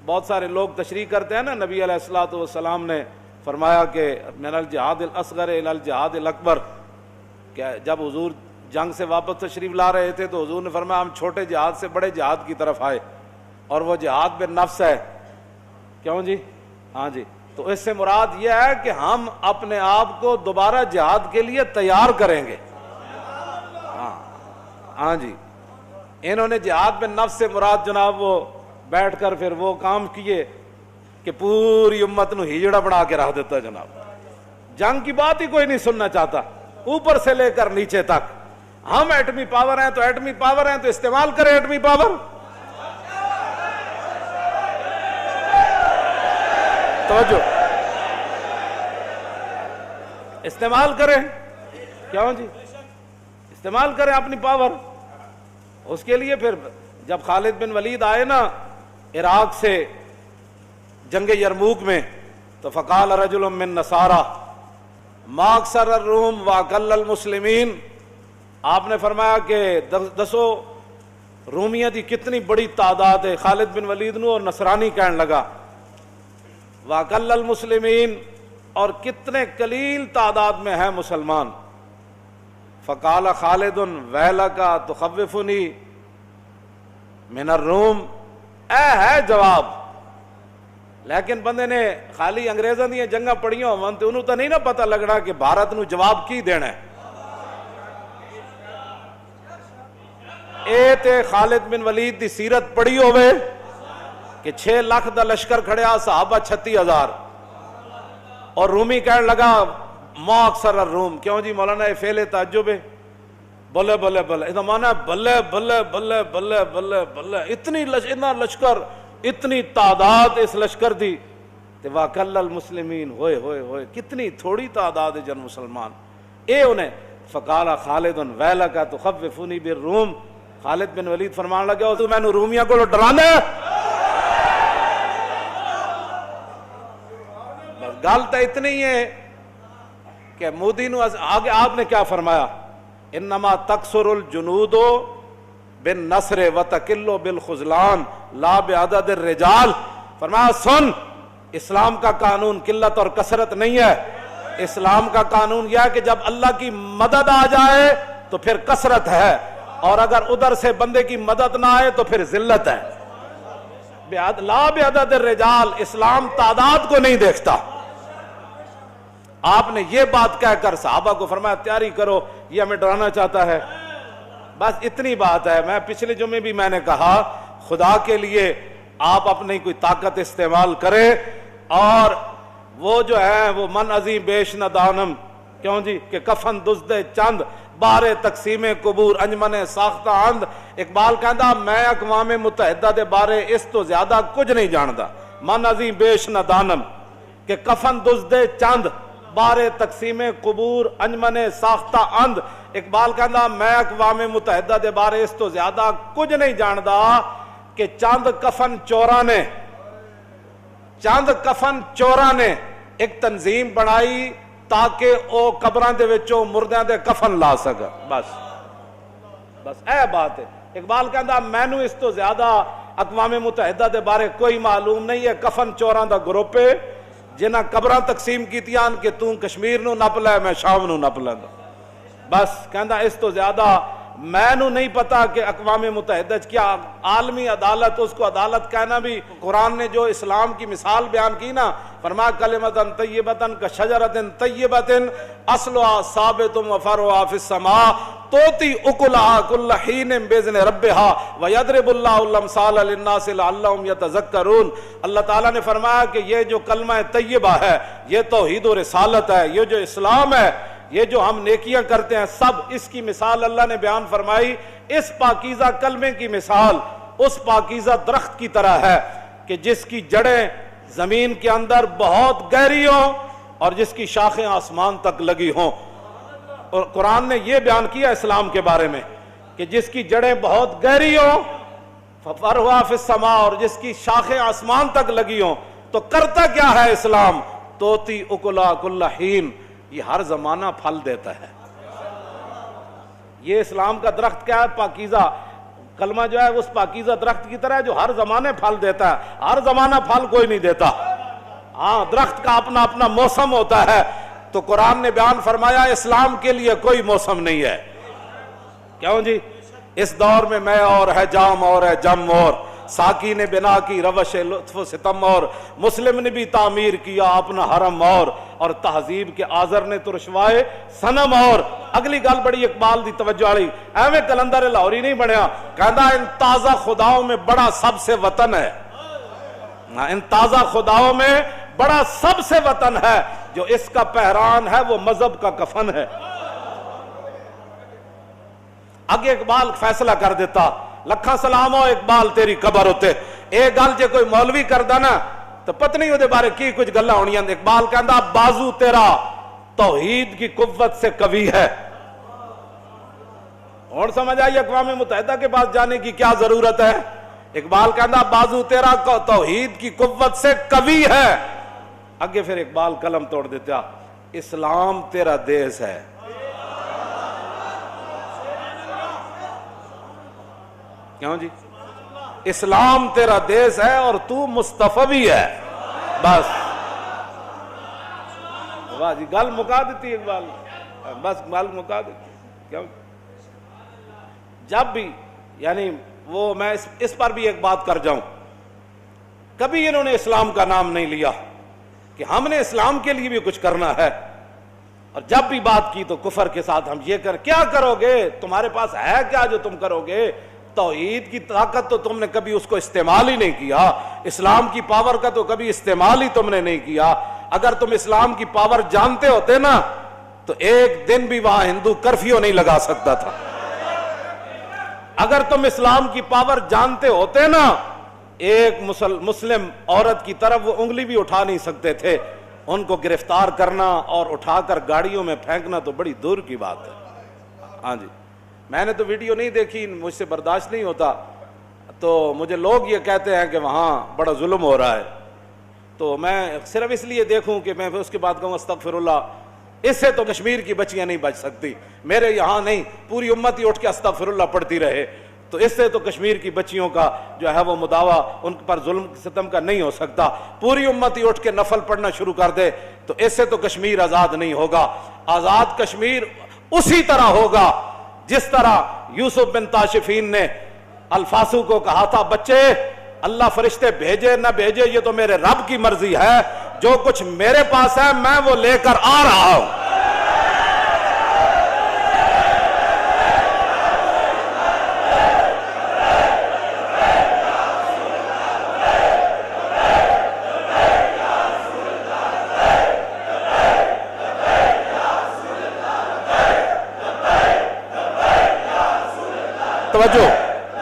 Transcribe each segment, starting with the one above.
بہت سارے لوگ تشریح کرتے ہیں نا، نبی علیہ الصلوۃ والسلام نے فرمایا کہ من الجہاد الاصغر الی الجہاد الاکبر، کہ جب حضور جنگ سے واپس تشریف لا رہے تھے تو حضور نے فرمایا ہم چھوٹے جہاد سے بڑے جہاد کی طرف آئے، اور وہ جہاد بالنفس ہے۔ کیوں جی؟ ہاں جی، تو اس سے مراد یہ ہے کہ ہم اپنے آپ کو دوبارہ جہاد کے لیے تیار کریں گے۔ ہاں جی، انہوں نے جہاد بالنفس سے مراد جناب وہ بیٹھ کر پھر وہ کام کیے کہ پوری امت نو ہجڑا بنا کے رکھ دیتا جناب، جنگ کی بات ہی کوئی نہیں سننا چاہتا، اوپر سے لے کر نیچے تک۔ ہم ایٹمی پاور ہیں تو ایٹمی پاور ہیں تو استعمال کریں ایٹمی پاور، توجہ، استعمال کریں۔ کیوں جی؟ استعمال کریں اپنی پاور۔ اس کے لیے پھر جب خالد بن ولید آئے نا عراق سے جنگ یرموک میں، تو فقال رجل من نصارى ما اکثر الروم واقل المسلمین، آپ نے فرمایا کہ دسو رومیہ دی کتنی بڑی تعداد ہے، خالد بن ولید نو اور نصرانی کہنے لگا واقل المسلمین، اور کتنے قلیل تعداد میں ہے مسلمان۔ فقال خالد ویلک تخوفنی من الروم، اے ہے جواب، لیکن بندے نے خالی انگریزاں دی جنگاں پڑھیاں ہون تے انہوں تو نہیں نا پتہ لگنا کہ بھارت نو جواب کی دینا ہے۔ اے تے خالد بن ولید دی سیرت پڑھی ہوئے کہ 6 لاکھ دا لشکر کھڑیا، صحابہ 36,000، اور رومی کہنے لگا ما اکثر الروم۔ کیوں جی مولانا یہ فعل تعجب ہے، بلے بلے بلے، اس کا معنی ہے بلے بلے بلے بلے بلے بلے، اتنا لشکر، اتنی تعداد اس لشکر دی، تے واقل المسلمین، ہوئے ہوئے ہوئے کتنی تھوڑی تعداد ہے جن مسلمان۔ اے انہیں فقال خالد ویلک تخوفنی بالروم، خالد بن ولید فرمان لگا تو میں نے رومیاں کو ڈرانا ہے۔ بس گل تو اتنی ہے کہ مودی نو آگے آپ نے کیا فرمایا، انما تکثر الجنود بالنصر وتقل بالخذلان لا بعدد الرجال، فرمایا سن، اسلام کا قانون قلت اور کثرت نہیں ہے، اسلام کا قانون یہ ہے کہ جب اللہ کی مدد آ جائے تو پھر کثرت ہے، اور اگر ادھر سے بندے کی مدد نہ آئے تو پھر ذلت ہے۔ لا بعدد الرجال، اسلام تعداد کو نہیں دیکھتا۔ آپ نے یہ بات کہہ کر صحابہ کو فرمایا تیاری کرو، یہ ہمیں ڈرانا چاہتا ہے۔ بس اتنی بات ہے۔ میں پچھلے جمعے بھی میں نے کہا خدا کے لیے آپ اپنی کوئی طاقت استعمال کریں، اور وہ جو ہے وہ من عظیم بیش ندانم، کیوں جی کہ کفن دزدے چند بارے تقسیم قبور انجمن ساختہ اند، اقبال کہندا میں اقوام متحدہ دے بارے اس تو زیادہ کچھ نہیں جاندا، من عظیم بیش ندانم، کہ کفن دزدے چند بارے تقسیم قبور انجمن ساختہ اند، اقبال کہندا میں اقوام متحدہ دے بارے اس تو زیادہ کچھ نہیں جاندا کہ چند کفن چوراں نے ایک تنظیم بنائی تاکہ او قبراں دے وچوں مردیاں دے کفن لا سکا۔ بس اے بات ہے۔ اقبال کہندا مینوں اس تو زیادہ اقوام متحدہ دے بارے کوئی معلوم نہیں ہے، کفن چوراں دا گروپ ہے جنہاں قبراں تقسیم کیتیاں کہ توں کشمیر نو نپ لے میں شام نو نپ لیندا۔ بس کہندا اس تو زیادہ میں نو نہیں پتا کہ اقوام متحدہ کیا عالمی عدالت، اس کو عدالت کہنا بھی، قرآن نے جو اسلام کی مثال بیان کی نا، فرمایا کلمۃ طیبۃ کشجرۃ طیبۃ اصلها ثابت وفرعها فی السماء تؤتی اکلها کل حین باذن ربها ویضرب اللہ الامثال للناس لعلهم یتذکرون۔ اللہ تعالیٰ نے فرمایا کہ یہ جو کلمہ طیبہ ہے، یہ توحید و رسالت ہے، یہ جو اسلام ہے، یہ جو ہم نیکیاں کرتے ہیں، سب اس کی مثال اللہ نے بیان فرمائی۔ اس پاکیزہ کلمے کی مثال اس پاکیزہ درخت کی طرح ہے کہ جس کی جڑیں زمین کے اندر بہت گہری ہوں اور جس کی شاخیں آسمان تک لگی ہوں۔ اور قرآن نے یہ بیان کیا اسلام کے بارے میں کہ جس کی جڑیں بہت گہری ہوں، ففرعها فی السماء، اور جس کی شاخیں آسمان تک لگی ہوں۔ تو کرتا کیا ہے اسلام؟ توتی اکلا کل حین، یہ ہر زمانہ پھل دیتا ہے۔ یہ اسلام کا درخت کیا ہے؟ پاکیزہ کلمہ جو ہے اس پاکیزہ درخت کی طرح ہے جو ہر زمانے پھل دیتا ہے. ہر زمانہ پھل کوئی نہیں دیتا. ہاں درخت کا اپنا اپنا موسم ہوتا ہے. تو قرآن نے بیان فرمایا اسلام کے لیے کوئی موسم نہیں ہے. کیوں جی؟ اس دور میں میں اور ہے جام اور ہے جم اور ساکی نے بنا کی روش لطف و ستم اور مسلم نے بھی تعمیر کیا اپنا حرم اور تہذیب کے آزر نے تو رشوائے صنم اور. اگلی گل بڑی اقبال دی توجہ والی. ایویں کلندر لاہوری نہیں بنیا. کہندا ان تازہ خداؤں میں بڑا سب سے وطن ہے. ان تازہ خداؤں میں بڑا سب سے وطن ہے جو اس کا پہران ہے وہ مذہب کا کفن ہے. اگے اقبال فیصلہ کر دیتا لکھاں سلام ہو اقبال تیری قبر ہوتے. ایک گل جے کوئی مولوی کردا نا تو پتہ نہیں وہ بارے کی کچھ گلاں ہونیاں. اقبال کہندا بازو تیرا توحید کی قوت سے قوی ہے. اور سمجھ آئی اقوام متحدہ کے پاس جانے کی کیا ضرورت ہے. اقبال کہندا بازو تیرا توحید کی قوت سے قوی ہے. اگے پھر اقبال قلم توڑ دیتا اسلام تیرا دیس ہے. کیوں جی؟ اسلام تیرا دیس ہے اور تو مصطفی ہے. بس واہ جی گل مکا دیتی اقبال. بس گل مکا دیتی. کیوں؟ جب بھی یعنی وہ میں اس پر بھی ایک بات کر جاؤں. کبھی انہوں نے اسلام کا نام نہیں لیا کہ ہم نے اسلام کے لیے بھی کچھ کرنا ہے. اور جب بھی بات کی تو کفر کے ساتھ ہم یہ کیا کرو گے؟ تمہارے پاس ہے کیا جو تم کرو گے؟ توحید کی طاقت تو تم نے کبھی اس کو استعمال ہی نہیں کیا. اسلام کی پاور کا تو کبھی استعمال ہی تم نے نہیں کیا. اگر تم اسلام کی پاور جانتے ہوتے نا تو ایک دن بھی وہاں ہندو کرفیو نہیں لگا سکتا تھا. اگر تم اسلام کی پاور جانتے ہوتے نا ایک مسلم عورت کی طرف وہ انگلی بھی اٹھا نہیں سکتے تھے. ان کو گرفتار کرنا اور اٹھا کر گاڑیوں میں پھینکنا تو بڑی دور کی بات ہے. ہاں جی میں نے تو ویڈیو نہیں دیکھی, مجھ سے برداشت نہیں ہوتا. تو مجھے لوگ یہ کہتے ہیں کہ وہاں بڑا ظلم ہو رہا ہے تو میں صرف اس لیے دیکھوں کہ میں اس کے بعد کہوں استغفر اللہ. اس سے تو کشمیر کی بچیاں نہیں بچ سکتی. میرے یہاں نہیں پوری امت ہی اٹھ کے استغفر اللہ پڑھتی رہے تو اس سے تو کشمیر کی بچیوں کا جو ہے وہ مداوع ان پر ظلم ستم کا نہیں ہو سکتا. پوری امت ہی اٹھ کے نفل پڑھنا شروع کر دے تو اس سے تو کشمیر آزاد نہیں ہوگا. آزاد کشمیر اسی طرح ہوگا جس طرح یوسف بن تاشفین نے الفاسو کو کہا تھا بچے اللہ فرشتے بھیجے نہ بھیجے یہ تو میرے رب کی مرضی ہے. جو کچھ میرے پاس ہے میں وہ لے کر آ رہا ہوں.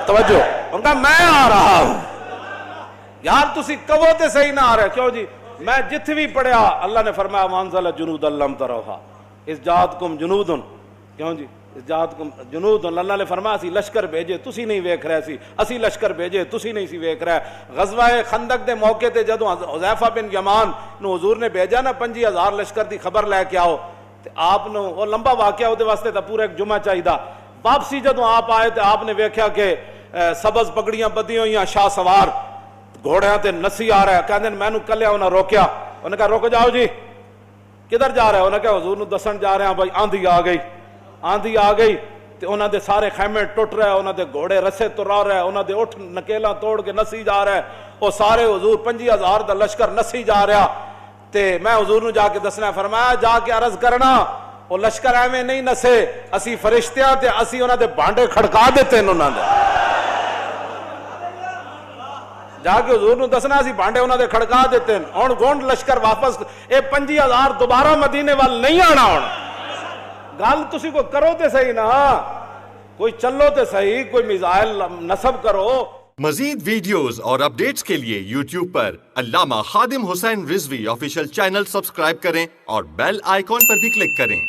توجہ ان کا میں آ رہا ہوں. یار تسی کہو تے صحیح نہ آ رہے. کیوں جی؟ میں جتھے بھی پڑھیا اللہ نے فرمایا وانزل جنود لم تروها اس جاتکم جنود. کیوں جی؟ اس جاتکم جنود. اللہ نے فرمایا اسی لشکر بھیجے تسی نہیں ویکھ رہے سی. اسی لشکر بھیجے تسی نہیں سی ویکھ رہے. غزوہ خندق دے موقع تے جدوں حذیفہ بن یمان نو حضور نے بھیجا نا 50,000 لشکر دی خبر لے کے آؤ تے آپ نو وہ لمبا واقعہ اودے واسطے تا پورا ایک جمعہ چاہیدا. واپسی جدوں آپ آئے تے آپ نے ویکھیا کہ سبز پگڑیاں بدی ہوئیاں شاہ سوار گھوڑیاں تے نسی آ رہا ہے. کہندے مینوں کلیا انہاں روکیا. انہوں نے کہا رک جاؤ جی کدھر جا رہے ہیں؟ انہوں نے کہا حضور نو دسن جا رہے ہیں بھائی آندھی آ گئی. آندھی آ گئی تے انہاں دے سارے خیمے ٹوٹ رہے, انہاں دے گھوڑے رسے ترا رہے, انہاں دے اٹھ نکیلاں توڑ کے نسی جا رہے. وہ سارے حضور 50,000 دا لشکر نسی جا رہا. تے میں حضور نو جا کے دسنا فرمایا جا کے عرض کرنا وہ لشکر ایویں نہیں نسے اسی فرشتیاں تے اسی انہاں دے بانڈے کھڑکا دیتے انہاں دے. جا کے حضور نو دسنا سی بانڈے انہاں دے کھڑکا دیتے. ہن گونڈ لشکر واپس اے 50,000 دوبارہ مدینے وال نہیں آنا. ہن گل تسی کو کرو تے صحیح نا, کوئی چلو تے صحیح, کوئی میزائل نصب کرو. مزید ویڈیوز اور اپڈیٹس کے لیے یوٹیوب پر علامہ Khadim Hussain Rizvi official channel subscribe کریں اور بیل آئیکن پر بھی کلک کریں.